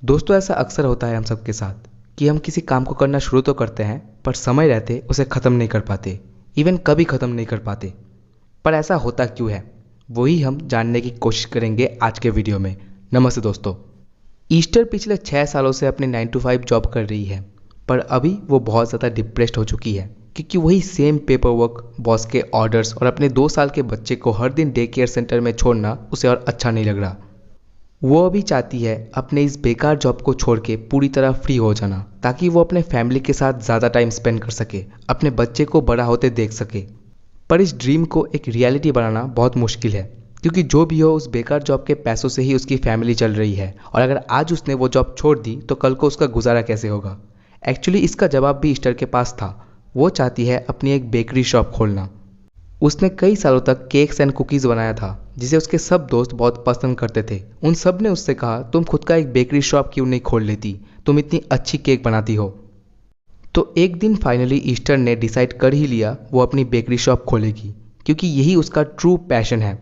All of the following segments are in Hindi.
दोस्तों, ऐसा अक्सर होता है हम सबके साथ कि हम किसी काम को करना शुरू तो करते हैं पर समय रहते उसे ख़त्म नहीं कर पाते। इवन कभी ख़त्म नहीं कर पाते। पर ऐसा होता क्यों है, वही हम जानने की कोशिश करेंगे आज के वीडियो में। नमस्ते दोस्तों। ईस्टर पिछले 6 सालों से अपनी 9 to 5 जॉब कर रही है, पर अभी वो बहुत ज़्यादा डिप्रेस्ड हो चुकी है क्योंकि वही सेम पेपर वर्क, बॉस के ऑर्डर्स और अपने 2 साल के बच्चे को हर दिन डे केयर सेंटर में छोड़ना उसे और अच्छा नहीं लग रहा। वो अभी चाहती है अपने इस बेकार जॉब को छोड़ के पूरी तरह फ्री हो जाना, ताकि वो अपने फैमिली के साथ ज़्यादा टाइम स्पेंड कर सके, अपने बच्चे को बड़ा होते देख सके। पर इस ड्रीम को एक रियलिटी बनाना बहुत मुश्किल है, क्योंकि जो भी हो उस बेकार जॉब के पैसों से ही उसकी फैमिली चल रही है, और अगर आज उसने वो जॉब छोड़ दी तो कल को उसका गुजारा कैसे होगा। एक्चुअली इसका जवाब भी ईस्टर के पास था। वो चाहती है अपनी एक बेकरी शॉप खोलना। उसने कई सालों तक केक्स एंड कुकीज़ बनाया था, जिसे उसके सब दोस्त बहुत पसंद करते थे। उन सब ने उससे कहा, तुम खुद का एक बेकरी शॉप क्यों नहीं खोल लेती, तुम इतनी अच्छी केक बनाती हो। तो एक दिन फाइनली ईस्टर ने डिसाइड कर ही लिया वो अपनी बेकरी शॉप खोलेगी, क्योंकि यही उसका ट्रू पैशन है।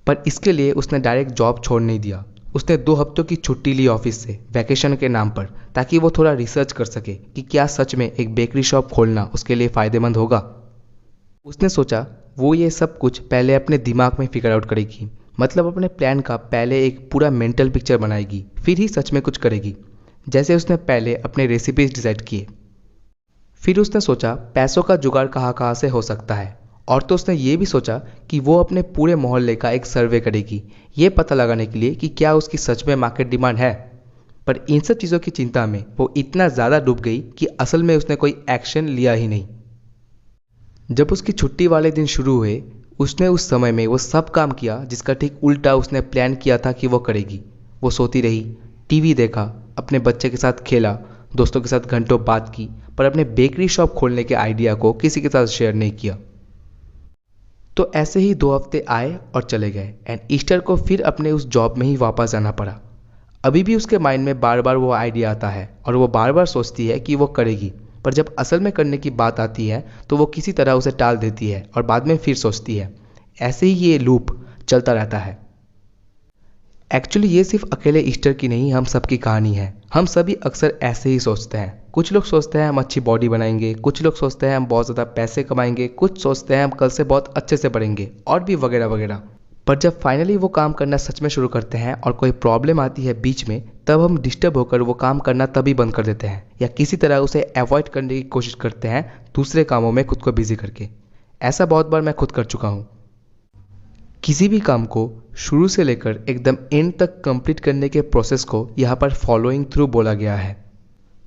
पर इसके लिए उसने डायरेक्ट जॉब छोड़ नहीं दिया। उसने 2 हफ्तों की छुट्टी ली ऑफिस से, वैकेशन के नाम पर, ताकि वो थोड़ा रिसर्च कर सके कि क्या सच में एक बेकरी शॉप खोलना उसके लिए फ़ायदेमंद होगा। उसने सोचा वो ये सब कुछ पहले अपने दिमाग में फिगर आउट करेगी, मतलब अपने प्लान का पहले एक पूरा मेंटल पिक्चर बनाएगी, फिर ही सच में कुछ करेगी। जैसे उसने पहले अपने रेसिपीज डिसाइड किए, फिर उसने सोचा पैसों का जुगाड़ कहाँ कहाँ से हो सकता है, और तो उसने ये भी सोचा कि वो अपने पूरे मोहल्ले का एक सर्वे करेगी, ये पता लगाने के लिए कि क्या उसकी सच में मार्केट डिमांड है। पर इन सब चीज़ों की चिंता में वो इतना ज़्यादा डूब गई कि असल में उसने कोई एक्शन लिया ही नहीं। जब उसकी छुट्टी वाले दिन शुरू हुए, उसने उस समय में वो सब काम किया जिसका ठीक उल्टा उसने प्लान किया था कि वो करेगी। वो सोती रही, टीवी देखा, अपने बच्चे के साथ खेला, दोस्तों के साथ घंटों बात की, पर अपने बेकरी शॉप खोलने के आइडिया को किसी के साथ शेयर नहीं किया। तो ऐसे ही 2 हफ्ते आए और चले गए, एंड ईस्टर को फिर अपने उस जॉब में ही वापस जाना पड़ा। अभी भी उसके माइंड में बार बार वो आइडिया आता है और वो बार बार सोचती है कि वो करेगी, पर जब असल में करने की बात आती है तो वो किसी तरह उसे टाल देती है और बाद में फिर सोचती है। ऐसे ही ये लूप चलता रहता है। एक्चुअली ये सिर्फ अकेले ईस्टर की नहीं, हम सबकी कहानी है। हम सभी अक्सर ऐसे ही सोचते हैं। कुछ लोग सोचते हैं हम अच्छी बॉडी बनाएंगे, कुछ लोग सोचते हैं हम बहुत ज़्यादा पैसे कमाएंगे, कुछ सोचते हैं हम कल से बहुत अच्छे से पढ़ेंगे, और भी वगैरह वगैरह। पर जब फाइनली वो काम करना सच में शुरू करते हैं और कोई प्रॉब्लम आती है बीच में, तब हम डिस्टर्ब होकर वो काम करना तभी बंद कर देते हैं, या किसी तरह उसे अवॉइड करने की कोशिश करते हैं दूसरे कामों में खुद को बिजी करके। ऐसा बहुत बार मैं खुद कर चुका हूँ। किसी भी काम को शुरू से लेकर एकदम एंड तक कंप्लीट करने के प्रोसेस को यहाँ पर फॉलोइंग थ्रू बोला गया है।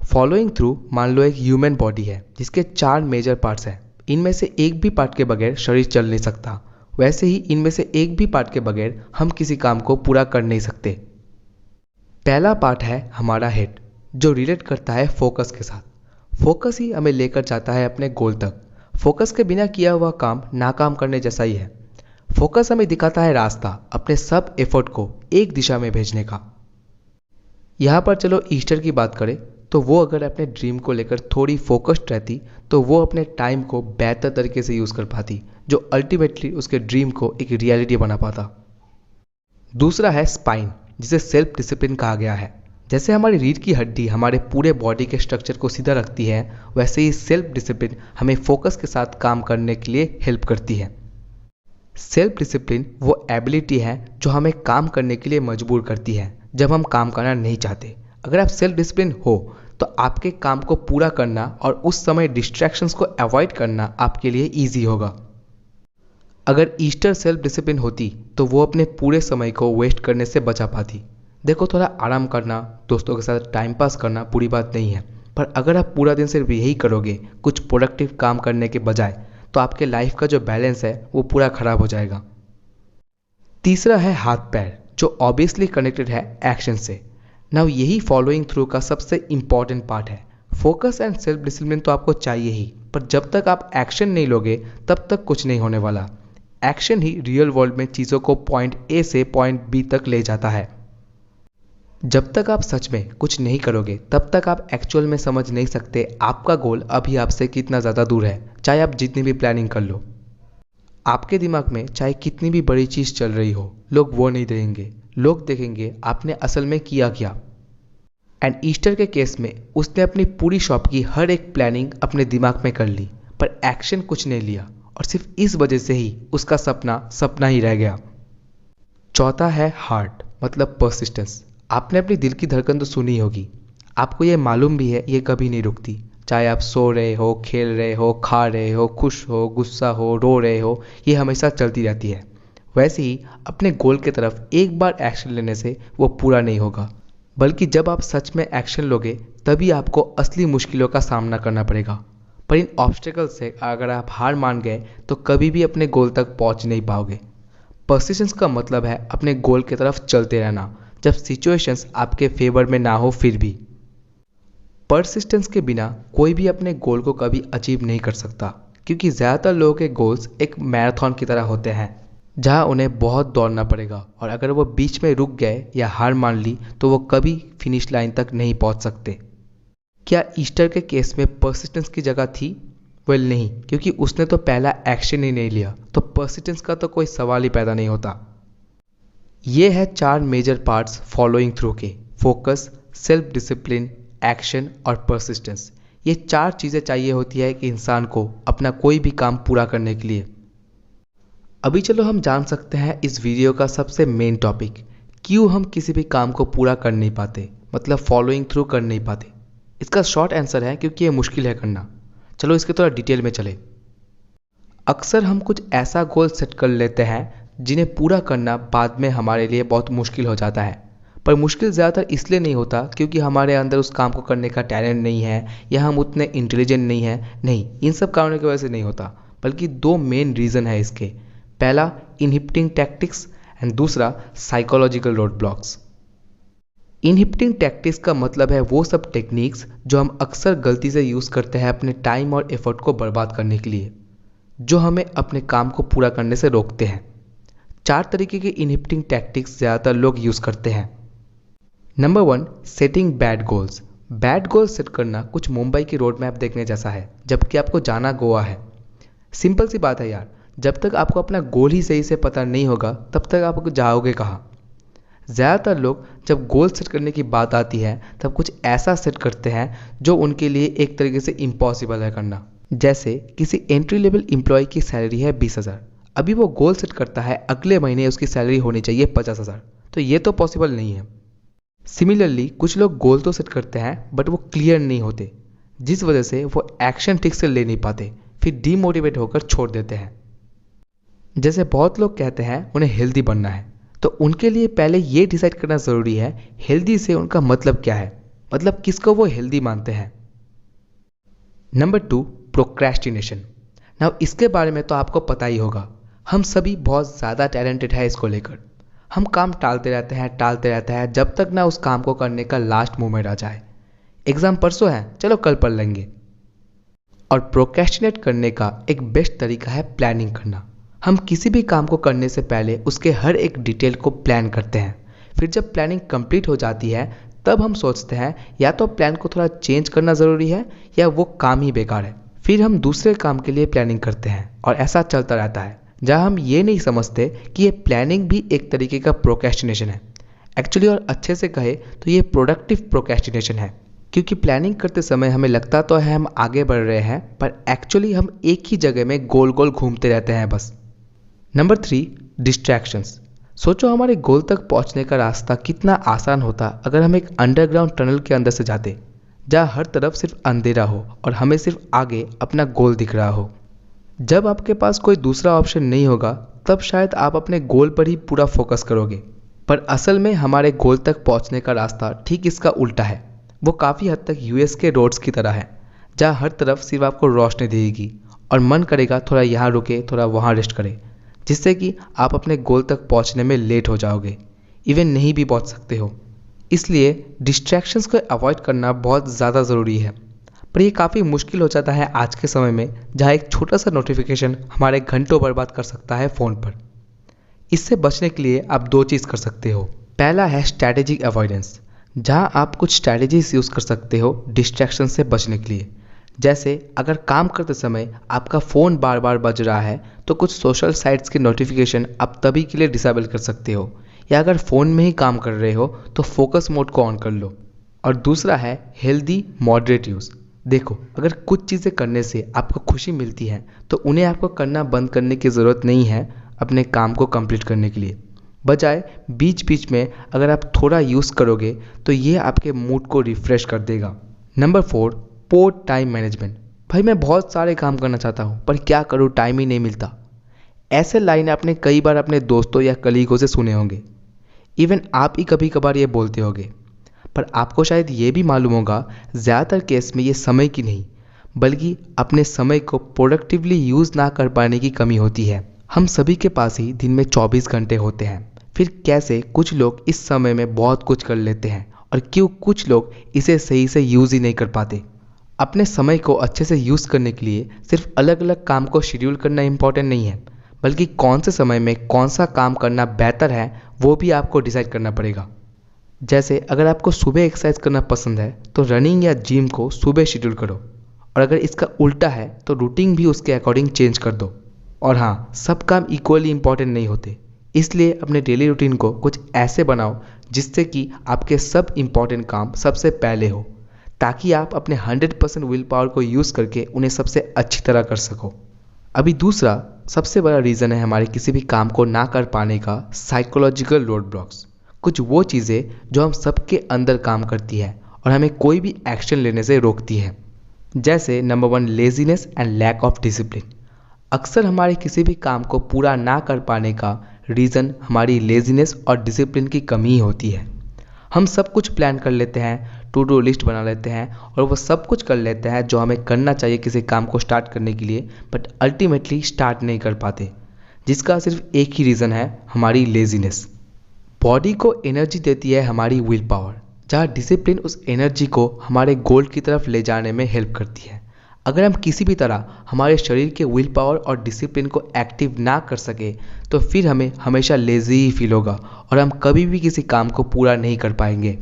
फॉलोइंग थ्रू मान लो एक ह्यूमन बॉडी है जिसके 4 मेजर पार्ट्स हैं। इनमें से एक भी पार्ट के बगैर शरीर चल नहीं सकता। वैसे ही इनमें से एक भी पार्ट के बगैर हम किसी काम को पूरा कर नहीं सकते। पहला पार्ट है हमारा हेड, जो रिलेट करता है फोकस के साथ। फोकस ही हमें लेकर जाता है अपने गोल तक। फोकस के बिना किया हुआ काम नाकाम करने जैसा ही है। फोकस हमें दिखाता है रास्ता, अपने सब एफर्ट को एक दिशा में भेजने का। यहाँ पर चलो ईस्टर की बात करें, तो वो अगर अपने ड्रीम को लेकर थोड़ी फोकस्ड रहती तो वो अपने टाइम को बेहतर तरीके से यूज़ कर पाती, जो अल्टीमेटली उसके ड्रीम को एक रियलिटी बना पाता। दूसरा है स्पाइन, जिसे सेल्फ डिसिप्लिन कहा गया है। जैसे हमारी रीढ़ की हड्डी हमारे पूरे बॉडी के स्ट्रक्चर को सीधा रखती है, वैसे ही सेल्फ डिसिप्लिन हमें फोकस के साथ काम करने के लिए हेल्प करती है। सेल्फ डिसिप्लिन वो एबिलिटी है जो हमें काम करने के लिए मजबूर करती है जब हम काम करना नहीं चाहते। अगर आप सेल्फ डिसिप्लिन हो तो आपके काम को पूरा करना और उस समय डिस्ट्रैक्शंस को अवॉइड करना आपके लिए ईजी होगा। अगर ईस्टर सेल्फ डिसिप्लिन होती तो वो अपने पूरे समय को वेस्ट करने से बचा पाती। देखो, थोड़ा आराम करना, दोस्तों के साथ टाइम पास करना बुरी बात नहीं है, पर अगर आप पूरा दिन सिर्फ यही करोगे कुछ प्रोडक्टिव काम करने के बजाय, तो आपके लाइफ का जो बैलेंस है वो पूरा खराब हो जाएगा। तीसरा है हाथ पैर, जो ऑब्वियसली कनेक्टेड है एक्शन से। नाउ यही फॉलोइंग थ्रू का सबसे इंपॉर्टेंट पार्ट है। फोकस एंड सेल्फ डिसिप्लिन तो आपको चाहिए ही, पर जब तक आप एक्शन नहीं लोगे तब तक कुछ नहीं होने वाला। एक्शन ही रियल वर्ल्ड में चीज़ों को पॉइंट ए से पॉइंट बी तक ले जाता है। जब तक आप सच में कुछ नहीं करोगे तब तक आप एक्चुअल में समझ नहीं सकते आपका गोल अभी आपसे कितना ज़्यादा दूर है, चाहे आप जितनी भी प्लानिंग कर लो। आपके दिमाग में चाहे कितनी भी बड़ी चीज़ चल रही हो, लोग वो नहीं देखेंगे। लोग देखेंगे आपने असल में किया क्या। एंड ईस्टर के केस में उसने अपनी पूरी शॉप की हर एक प्लानिंग अपने दिमाग में कर ली, पर एक्शन कुछ नहीं लिया और सिर्फ इस वजह से ही उसका सपना सपना ही रह गया। चौथा है हार्ट, मतलब परसिस्टेंस। आपने अपनी दिल की धड़कन तो सुनी होगी, आपको ये मालूम भी है ये कभी नहीं रुकती। चाहे आप सो रहे हो, खेल रहे हो, खा रहे हो, खुश हो, गुस्सा हो, रो रहे हो, ये हमेशा चलती रहती है। वैसे ही अपने गोल की तरफ एक बार एक्शन लेने से वो पूरा नहीं होगा, बल्कि जब आप सच में एक्शन लोगे तभी आपको असली मुश्किलों का सामना करना पड़ेगा। पर इन ऑब्स्टेकल से अगर आप हार मान गए तो कभी भी अपने गोल तक पहुंच नहीं पाओगे। परसिस्टेंस का मतलब है अपने गोल की तरफ चलते रहना, जब सिचुएशंस आपके फेवर में ना हो फिर भी। परसिस्टेंस के बिना कोई भी अपने गोल को कभी अचीव नहीं कर सकता, क्योंकि ज़्यादातर लोगों के गोल्स एक मैराथन की तरह होते हैं जहां उन्हें बहुत दौड़ना पड़ेगा, और अगर वो बीच में रुक गए या हार मान ली तो वो कभी फिनिश लाइन तक नहीं पहुंच सकते। क्या ईस्टर के केस में परसिस्टेंस की जगह थी? वेल नहीं, क्योंकि उसने तो पहला एक्शन ही नहीं लिया, तो परसिस्टेंस का तो कोई सवाल ही पैदा नहीं होता। ये है 4 मेजर पार्ट्स फॉलोइंग थ्रू के: फोकस, सेल्फ डिसिप्लिन, एक्शन और परसिस्टेंस। ये 4 चीज़ें चाहिए होती है कि इंसान को अपना कोई भी काम पूरा करने के लिए। अभी चलो हम जान सकते हैं इस वीडियो का सबसे मेन टॉपिक, क्यों हम किसी भी काम को पूरा कर नहीं पाते, मतलब फॉलोइंग थ्रू कर नहीं पाते। इसका शॉर्ट आंसर है क्योंकि ये मुश्किल है करना। चलो इसके थोड़ा डिटेल में चले। अक्सर हम कुछ ऐसा गोल सेट कर लेते हैं जिन्हें पूरा करना बाद में हमारे लिए बहुत मुश्किल हो जाता है। पर मुश्किल ज़्यादातर इसलिए नहीं होता क्योंकि हमारे अंदर उस काम को करने का टैलेंट नहीं है या हम उतने इंटेलिजेंट नहीं हैं। नहीं, इन सब कारणों की वजह से नहीं होता, बल्कि 2 मेन रीज़न है इसके। पहला इनहिबिटिंग टैक्टिक्स एंड दूसरा psychological road blocks. Inhibiting tactics का मतलब है वो सब टेक्निक्स जो हम अक्सर गलती से यूज़ करते हैं अपने टाइम और एफर्ट को बर्बाद करने के लिए, जो हमें अपने काम को पूरा करने से रोकते हैं। 4 तरीके के इनहिबिटिंग टैक्टिक्स ज़्यादातर लोग यूज़ करते हैं। Number 1, setting bad goals. Bad goals set करना कुछ मुंबई की रोड मैप देखने जैसा है, जबकि आपको जाना गोवा है। सिंपल सी बात है यार, जब तक आपको अपना गोल ही सही से पता नहीं होगा तब तक आप जाओगे कहाँ। ज़्यादातर लोग जब गोल सेट करने की बात आती है तब कुछ ऐसा सेट करते हैं जो उनके लिए एक तरीके से इम्पॉसिबल है करना। जैसे किसी एंट्री लेवल एम्प्लॉय की सैलरी है 20,000, अभी वो गोल सेट करता है अगले महीने उसकी सैलरी होनी चाहिए 50,000, तो ये तो पॉसिबल नहीं है। सिमिलरली कुछ लोग गोल तो सेट करते हैं बट वो क्लियर नहीं होते, जिस वजह से वो एक्शन ठीक से ले नहीं पाते, फिर डीमोटिवेट होकर छोड़ देते हैं। जैसे बहुत लोग कहते हैं उन्हें हेल्दी बनना है, तो उनके लिए पहले ये डिसाइड करना ज़रूरी है हेल्दी से उनका मतलब क्या है, मतलब किसको वो हेल्दी मानते हैं। Number 2, procrastination. नाउ इसके बारे में तो आपको पता ही होगा, हम सभी बहुत ज़्यादा टैलेंटेड है इसको लेकर। हम काम टालते रहते हैं जब तक ना उस काम को करने का लास्ट मोमेंट आ जाए। एग्ज़ाम परसों है, चलो कल पढ़ लेंगे। और प्रोक्रेस्टिनेट करने का एक बेस्ट तरीका है प्लानिंग करना। हम किसी भी काम को करने से पहले उसके हर एक डिटेल को प्लान करते हैं, फिर जब प्लानिंग कंप्लीट हो जाती है तब हम सोचते हैं या तो प्लान को थोड़ा चेंज करना ज़रूरी है या वो काम ही बेकार है। फिर हम दूसरे काम के लिए प्लानिंग करते हैं और ऐसा चलता रहता है, जहाँ हम ये नहीं समझते कि ये प्लानिंग भी एक तरीके का प्रोक्रेस्टिनेशन है एक्चुअली, और अच्छे से कहे तो ये प्रोडक्टिव प्रोक्रेस्टिनेशन है, क्योंकि प्लानिंग करते समय हमें लगता तो है हम आगे बढ़ रहे हैं, पर एक्चुअली हम एक ही जगह में गोल गोल घूमते रहते हैं बस। Number 3, distractions. सोचो हमारे गोल तक पहुंचने का रास्ता कितना आसान होता अगर हम एक अंडरग्राउंड टनल के अंदर से जाते, जहाँ हर तरफ सिर्फ अंधेरा हो और हमें सिर्फ आगे अपना गोल दिख रहा हो। जब आपके पास कोई दूसरा ऑप्शन नहीं होगा तब शायद आप अपने गोल पर ही पूरा फोकस करोगे, पर असल में हमारे गोल तक पहुंचने का रास्ता ठीक इसका उल्टा है। वो काफ़ी हद तक यूएस के रोड्स की तरह है, जहाँ हर तरफ सिर्फ आपको रोशनी देगी और मन करेगा थोड़ा यहाँ रुके थोड़ा वहाँ रेस्ट करें, जिससे कि आप अपने गोल तक पहुंचने में लेट हो जाओगे, इवन नहीं भी पहुंच सकते हो। इसलिए डिस्ट्रैक्शंस को अवॉइड करना बहुत ज़्यादा ज़रूरी है, पर ये काफ़ी मुश्किल हो जाता है आज के समय में, जहाँ एक छोटा सा नोटिफिकेशन हमारे घंटों बर्बाद कर सकता है फ़ोन पर। इससे बचने के लिए आप 2 चीज़ कर सकते हो। पहला है स्ट्रैटेजिक अवॉइडेंस, जहाँ आप कुछ स्ट्रैटेजीज यूज़ कर सकते हो डिस्ट्रैक्शन से बचने के लिए। जैसे अगर काम करते समय आपका फ़ोन बार बार बज रहा है तो कुछ सोशल साइट्स के नोटिफिकेशन आप तभी के लिए डिसेबल कर सकते हो, या अगर फ़ोन में ही काम कर रहे हो तो फोकस मोड को ऑन कर लो। और दूसरा है हेल्दी मॉडरेट यूज़। देखो, अगर कुछ चीज़ें करने से आपको खुशी मिलती है तो उन्हें आपको करना बंद करने की ज़रूरत नहीं है अपने काम को कंप्लीट करने के लिए। बजाय बीच बीच में अगर आप थोड़ा यूज़ करोगे तो ये आपके मूड को रिफ़्रेश कर देगा। नंबर 4, पोर टाइम मैनेजमेंट। भाई मैं बहुत सारे काम करना चाहता हूँ पर क्या करूँ, टाइम ही नहीं मिलता। ऐसे लाइन आपने कई बार अपने दोस्तों या कलीगों से सुने होंगे। इवन आप ही कभी कभार ये बोलते होंगे। पर आपको शायद ये भी मालूम होगा, ज़्यादातर केस में ये समय की नहीं बल्कि अपने समय को प्रोडक्टिवली यूज़ ना कर पाने की कमी होती है। हम सभी के पास ही दिन में 24 घंटे होते हैं। फिर कैसे कुछ लोग इस समय में बहुत कुछ कर लेते हैं और क्यों कुछ लोग इसे सही से यूज़ ही नहीं कर पाते। अपने समय को अच्छे से यूज़ करने के लिए सिर्फ अलग अलग काम को शेड्यूल करना इम्पॉर्टेंट नहीं है, बल्कि कौन से समय में कौन सा काम करना बेहतर है वो भी आपको डिसाइड करना पड़ेगा। जैसे अगर आपको सुबह एक्सरसाइज करना पसंद है तो रनिंग या जिम को सुबह शेड्यूल करो, और अगर इसका उल्टा है तो रूटीन भी उसके अकॉर्डिंग चेंज कर दो। और हाँ, सब काम इक्वली इंपॉर्टेंट नहीं होते, इसलिए अपने डेली रूटीन को कुछ ऐसे बनाओ जिससे कि आपके सब इम्पॉर्टेंट काम सबसे पहले हो, ताकि आप अपने 100% विल पावर को यूज़ करके उन्हें सबसे अच्छी तरह कर सको। अभी दूसरा सबसे बड़ा रीज़न है हमारे किसी भी काम को ना कर पाने का साइकोलॉजिकल रोड ब्लॉक्स। कुछ वो चीज़ें जो हम सबके अंदर काम करती है और हमें कोई भी एक्शन लेने से रोकती है। जैसे number 1, laziness and lack of discipline. अक्सर हमारे किसी भी काम को पूरा ना कर पाने का रीज़न हमारी लेजीनेस और डिसिप्लिन की कमी ही होती है। हम सब कुछ प्लान कर लेते हैं, टू डू लिस्ट बना लेते हैं और वो सब कुछ कर लेते हैं जो हमें करना चाहिए किसी काम को स्टार्ट करने के लिए, बट अल्टीमेटली स्टार्ट नहीं कर पाते, जिसका सिर्फ एक ही रीज़न है, हमारी लेजीनेस। बॉडी को एनर्जी देती है हमारी विल पावर, जहाँ डिसिप्लिन उस एनर्जी को हमारे गोल की तरफ ले जाने में हेल्प करती है। अगर हम किसी भी तरह हमारे शरीर के विल पावर और डिसिप्लिन को एक्टिव ना कर सके तो फिर हमें हमेशा लेजी ही फील होगा और हम कभी भी किसी काम को पूरा नहीं कर पाएंगे।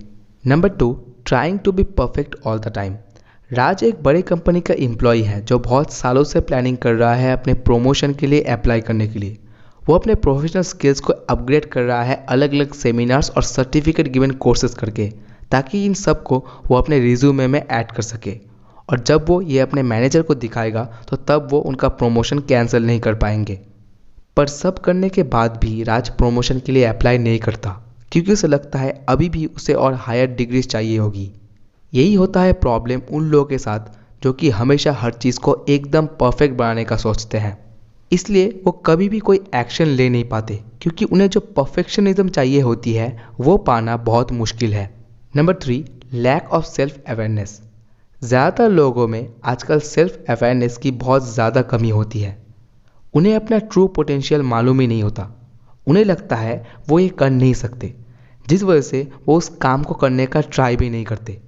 Number 2, trying to be perfect all the time. Raj एक बड़े कंपनी का एम्प्लॉय है जो बहुत सालों से प्लानिंग कर रहा है अपने प्रमोशन के लिए अप्लाई करने के लिए। वो अपने प्रोफेशनल स्किल्स को अपग्रेड कर रहा है अलग अलग सेमिनार्स और सर्टिफिकेट गिवन कोर्सेज करके, ताकि इन सब को वो अपने रिज्यूमे में ऐड कर सके। और जब वो ये अपने मैनेजर को दिखाएगा तो तब वो उनका प्रमोशन कैंसिल नहीं कर पाएंगे। पर सब करने के बाद भी राज प्रमोशन के लिए अप्लाई नहीं करता, क्योंकि उसे लगता है अभी भी उसे और हायर डिग्रीज चाहिए होगी। यही होता है प्रॉब्लम उन लोगों के साथ जो कि हमेशा हर चीज़ को एकदम परफेक्ट बनाने का सोचते हैं। इसलिए वो कभी भी कोई एक्शन ले नहीं पाते, क्योंकि उन्हें जो परफेक्शनिज्म चाहिए होती है वो पाना बहुत मुश्किल है। Number 3, lack of self awareness. ज़्यादातर लोगों में आजकल सेल्फ अवेयरनेस की बहुत ज़्यादा कमी होती है। उन्हें अपना ट्रू पोटेंशियल मालूम ही नहीं होता। उन्हें लगता है वो ये कर नहीं सकते, जिस वजह से वो उस काम को करने का ट्राई भी नहीं करते।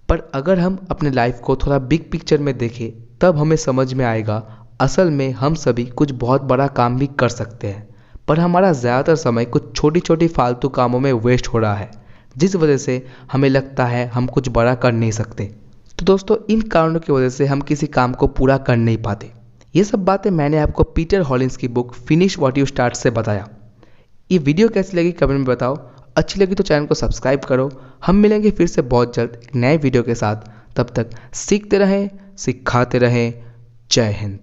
पर अगर हम अपने लाइफ को थोड़ा बिग पिक्चर में देखें तब हमें समझ में आएगा असल में हम सभी कुछ बहुत बड़ा काम भी कर सकते हैं, पर हमारा ज़्यादातर समय कुछ छोटी छोटी फालतू कामों में वेस्ट हो रहा है, जिस वजह से हमें लगता है हम कुछ बड़ा कर नहीं सकते। तो दोस्तों, इन कारणों की वजह से हम किसी काम को पूरा कर नहीं पाते। ये सब बातें मैंने आपको पीटर हॉलिन्स की book finish what you start से बताया। ये वीडियो कैसी लगी कमेंट में बताओ। अच्छी लगी तो चैनल को सब्सक्राइब करो। हम मिलेंगे फिर से बहुत जल्द एक नए वीडियो के साथ। तब तक सीखते रहें, सिखाते रहें। जय हिंद।